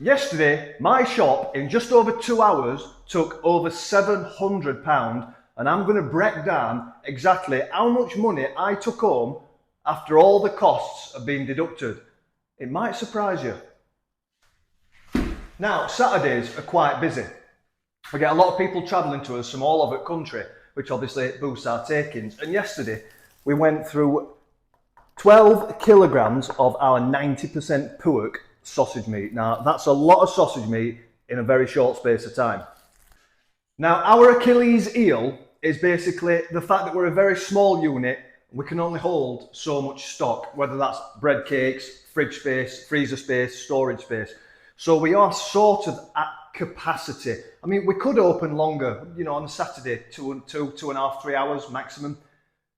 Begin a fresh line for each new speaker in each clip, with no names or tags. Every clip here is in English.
Yesterday, my shop in just over 2 hours took over £700, and I'm going to break down exactly how much money I took home after all the costs have been deducted. It might surprise you. Now, Saturdays are quite busy. We get a lot of people travelling to us from all over the country, which obviously boosts our takings. And yesterday, we went through 12 kilograms of our 90% Pewerk sausage meat. Now, that's a lot of sausage meat in a very short space of time. Now, our Achilles heel is basically the fact that we're a very small unit. We can only hold so much stock, whether that's bread cakes, fridge space, freezer space, storage space. So we are sort of at capacity. I mean, we could open longer, on a Saturday, two and a half, 3 hours maximum.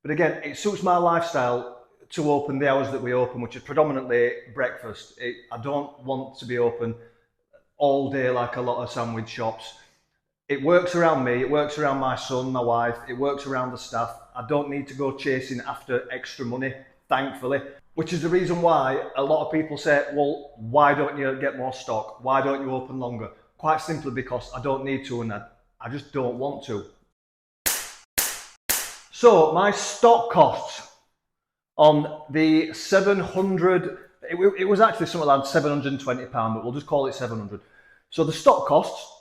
But again, it suits my lifestyle to open the hours that we open, which is predominantly breakfast. I don't want to be open all day like a lot of sandwich shops. It works around me, it works around my son, my wife, it works around the staff. I don't need to go chasing after extra money, thankfully, which is the reason why a lot of people say, well, why don't you get more stock? Why don't you open longer? Quite simply because I don't need to, and I just don't want to. So my stock costs on the 700, it was actually something like £720, but we'll just call it 700. So the stock costs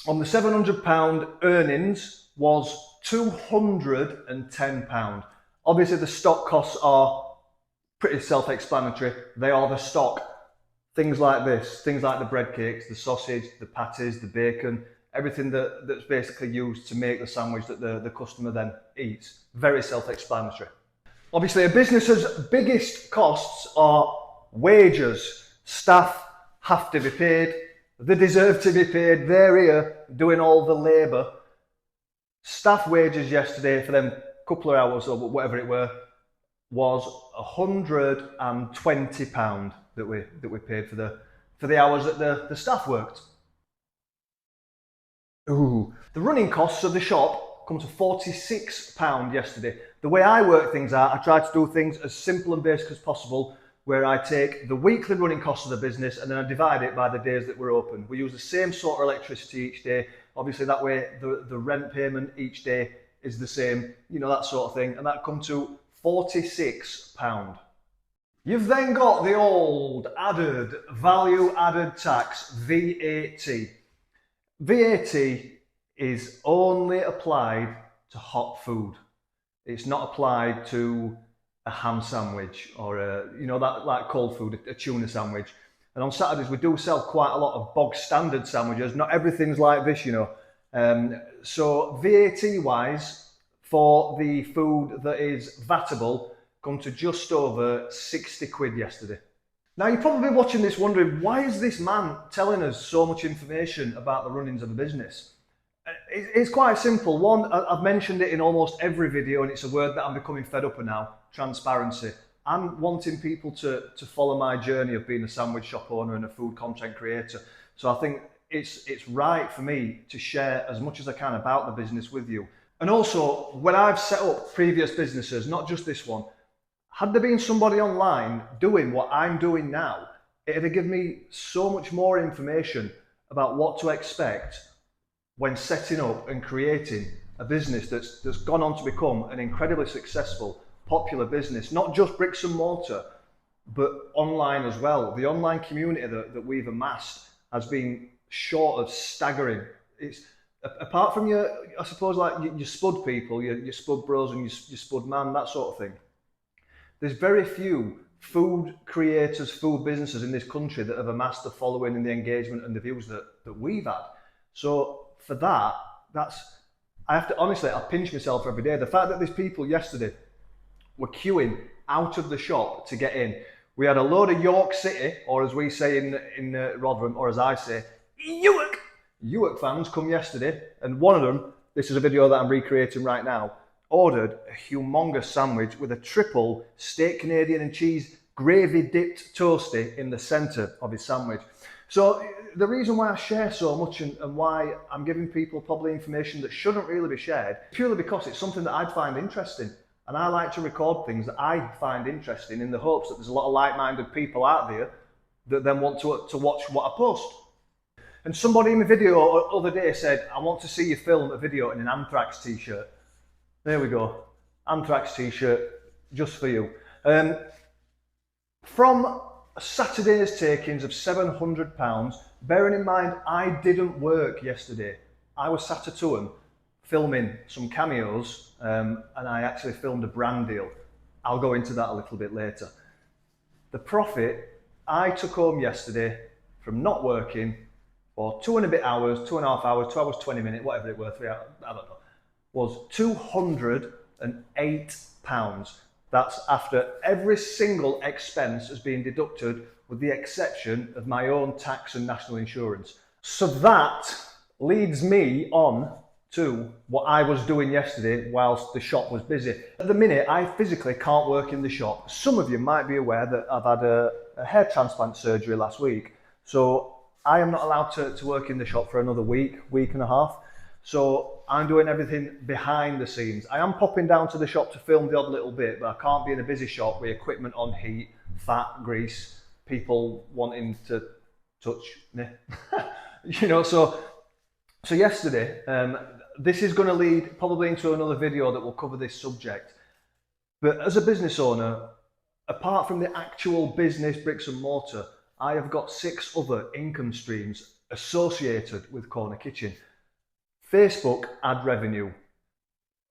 on the £700 earnings was £210. Obviously the stock costs are pretty self-explanatory. They are the stock. Things like this, things like the bread cakes, the sausage, the patties, the bacon, everything that's basically used to make the sandwich that the customer then eats. Very self-explanatory. Obviously, a business's biggest costs are wages. Staff have to be paid. They deserve to be paid. They're here doing all the labour. Staff wages yesterday for them couple of hours or whatever it were was £120 that we paid for the hours that the staff worked. Ooh. The running costs of the shop come to £46 yesterday. The way I work things out, I try to do things as simple and basic as possible, where I take the weekly running costs of the business and then I divide it by the days that we're open. We use the same sort of electricity each day. Obviously that way the rent payment each day is the same, that sort of thing. And that comes to £46. You've then got the old added value added tax, VAT. VAT is only applied to hot food. It's not applied to a ham sandwich or that like cold food, a tuna sandwich. And on Saturdays we do sell quite a lot of bog standard sandwiches. Not everything's like this, So VAT wise, for the food that is vatable, come to just over 60 quid yesterday. Now you're probably watching this wondering, why is this man telling us so much information about the runnings of a business? It's quite simple. One, I've mentioned it in almost every video, and it's a word that I'm becoming fed up with now, transparency. I'm wanting people to follow my journey of being a sandwich shop owner and a food content creator. So I think it's right for me to share as much as I can about the business with you. And also, when I've set up previous businesses, not just this one, had there been somebody online doing what I'm doing now, it'd have given me so much more information about what to expect when setting up and creating a business that's gone on to become an incredibly successful, popular business, not just bricks and mortar, but online as well. The online community that we've amassed has been short of staggering. It's apart from your spud people, your spud bros and your spud man, that sort of thing. There's very few food creators, food businesses in this country that have amassed the following and the engagement and the views that we've had. So for that, I pinch myself every day. The fact that these people yesterday were queuing out of the shop to get in. We had a load of York City, or as we say in Rotherham, or as I say, York fans come yesterday, and one of them, this is a video that I'm recreating right now, ordered a humongous sandwich with a triple steak Canadian and cheese gravy dipped toasty in the centre of his sandwich. So the reason why I share so much and why I'm giving people probably information that shouldn't really be shared, purely because it's something that I find interesting. And I like to record things that I find interesting in the hopes that there's a lot of like-minded people out there that then want to watch what I post. And somebody in the video the other day said, I want to see you film a video in an Anthrax t-shirt. There we go. Anthrax t-shirt, just for you. From Saturday's takings of £700, bearing in mind I didn't work yesterday. I was sat at home filming some cameos, and I actually filmed a brand deal. I'll go into that a little bit later. The profit I took home yesterday from not working for 2.5 hours, 2.5 hours, 2 hours, 20 minutes, whatever it was, 3 hours, I don't know, was £208. That's after every single expense has been deducted with the exception of my own tax and national insurance. So that leads me on to what I was doing yesterday whilst the shop was busy. At the minute, I physically can't work in the shop. Some of you might be aware that I've had a hair transplant surgery last week. So I am not allowed to work in the shop for another week and a half. So I'm doing everything behind the scenes. I am popping down to the shop to film the odd little bit, but I can't be in a busy shop with equipment on heat, fat, grease, people wanting to touch me. You know, so yesterday, this is going to lead probably into another video that will cover this subject. But as a business owner, apart from the actual business bricks and mortar, I have got 6 other income streams associated with Corner Kitchen. Facebook ad revenue,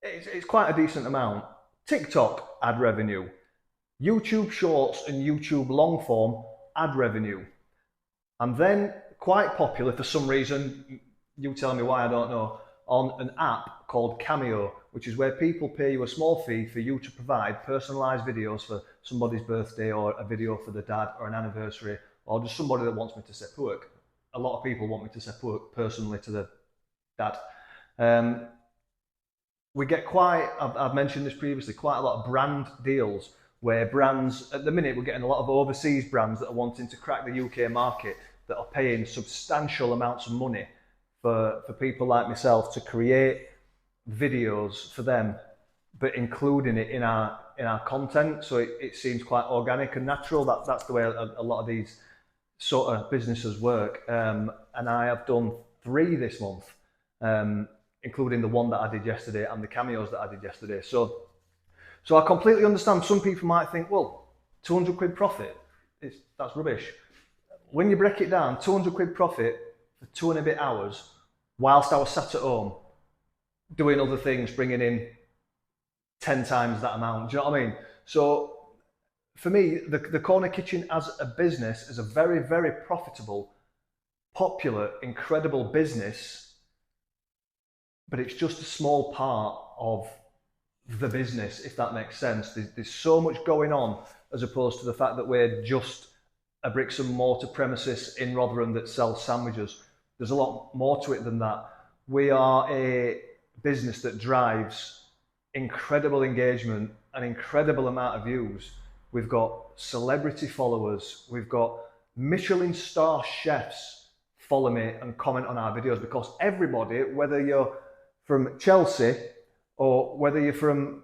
it's quite a decent amount. TikTok ad revenue, YouTube Shorts and YouTube long form ad revenue. I'm then quite popular for some reason, you tell me why, I don't know, on an app called Cameo, which is where people pay you a small fee for you to provide personalised videos for somebody's birthday or a video for the dad or an anniversary or just somebody that wants me to set Pewerk. A lot of people want me to set Pewerk personally to the dad. We get quite, I've mentioned this previously, quite a lot of brand deals where brands, at the minute we're getting a lot of overseas brands that are wanting to crack the UK market that are paying substantial amounts of money for people like myself to create videos for them, but including it in our content, so it seems quite organic and natural. That's the way a lot of these sort of businesses work. And I have done 3 this month, including the one that I did yesterday and the cameos that I did yesterday. So I completely understand. Some people might think, well, 200 quid profit, that's rubbish. When you break it down, 200 quid profit for 2.5 hours whilst I was sat at home doing other things, bringing in 10 times that amount. Do you know what I mean? So for me, the Corner Kitchen as a business is a very, very profitable, popular, incredible business, but it's just a small part of the business, if that makes sense. There's so much going on as opposed to the fact that we're just a bricks and mortar premises in Rotherham that sells sandwiches. There's a lot more to it than that. We are a business that drives incredible engagement, an incredible amount of views. We've got celebrity followers. We've got Michelin star chefs follow me and comment on our videos, because everybody, whether you're from Chelsea or whether you're from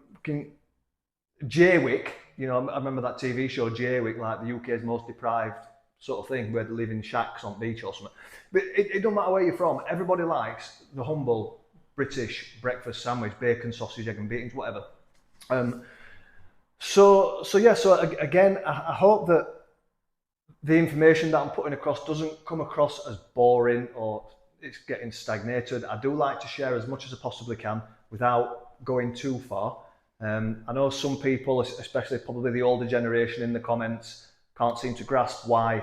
Jaywick, you know, I remember that TV show Jaywick, like the UK's most deprived sort of thing, where they live in shacks on beach or something. But it don't matter where you're from. Everybody likes the humble British breakfast sandwich, bacon, sausage, egg and beans, whatever. So again, I hope that the information that I'm putting across doesn't come across as boring or it's getting stagnated. I do like to share as much as I possibly can without going too far. I know some people, especially probably the older generation in the comments, can't seem to grasp why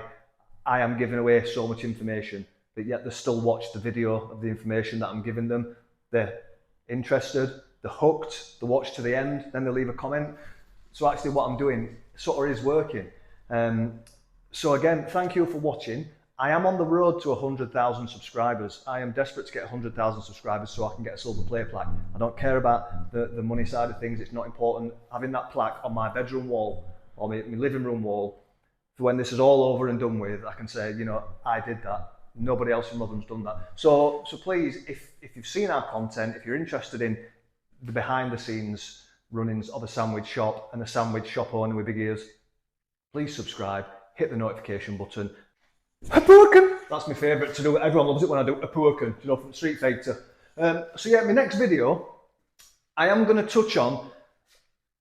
I am giving away so much information, but yet they still watch the video of the information that I'm giving them. They're interested, they're hooked, they watch to the end, then they leave a comment. So actually what I'm doing sort of is working. So again, thank you for watching. I am on the road to 100,000 subscribers. I am desperate to get 100,000 subscribers so I can get a silver play plaque. I don't care about the money side of things. It's not important. Having that plaque on my bedroom wall or my living room wall, for when this is all over and done with, I can say, you know, I did that. Nobody else in Rotherham's done that. So please, if you've seen our content, if you're interested in the behind the scenes runnings of a sandwich shop and a sandwich shop owner with big ears, please subscribe, hit the notification button. A Pewerk. That's my favourite to do. Everyone loves it when I do a Pewerk, from Street Fighter. So yeah, my next video, I am going to touch on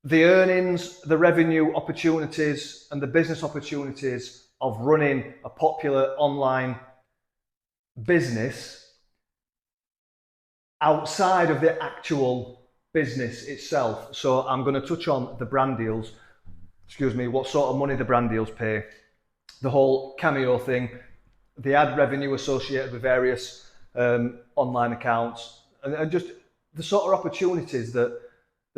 the earnings, the revenue opportunities, and the business opportunities of running a popular online business outside of the actual business itself. So I'm going to touch on the brand deals, what sort of money the brand deals pay, the whole Cameo thing, the ad revenue associated with various online accounts, and just the sort of opportunities that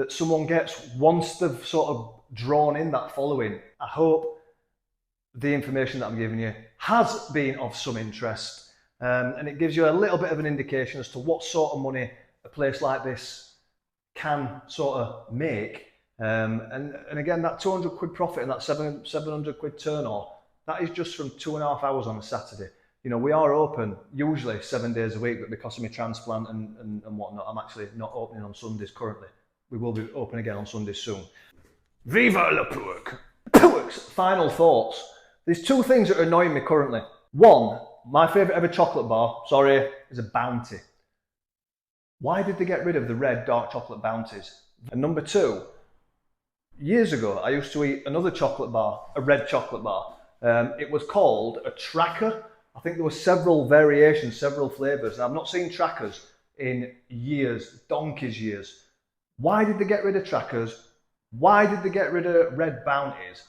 someone gets once they've sort of drawn in that following. I hope the information that I'm giving you has been of some interest, and it gives you a little bit of an indication as to what sort of money a place like this can sort of make. And again, that 200 quid profit and that 700 quid turnover, that is just from 2.5 hours on a Saturday. We are open usually 7 days a week, but because of my transplant and whatnot, I'm actually not opening on Sundays currently. We will be open again on Sundays soon. Viva la Pewerk! Pewerk's final thoughts. There's two things that are annoying me currently. One, my favourite ever chocolate bar, is a Bounty. Why did they get rid of the red dark chocolate Bounties? And number two, years ago I used to eat another chocolate bar, a red chocolate bar. It was called a Tracker. I think there were several variations, several flavours, and I've not seen Trackers in years, donkey's years. Why did they get rid of Trackers? Why did they get rid of red Bounties?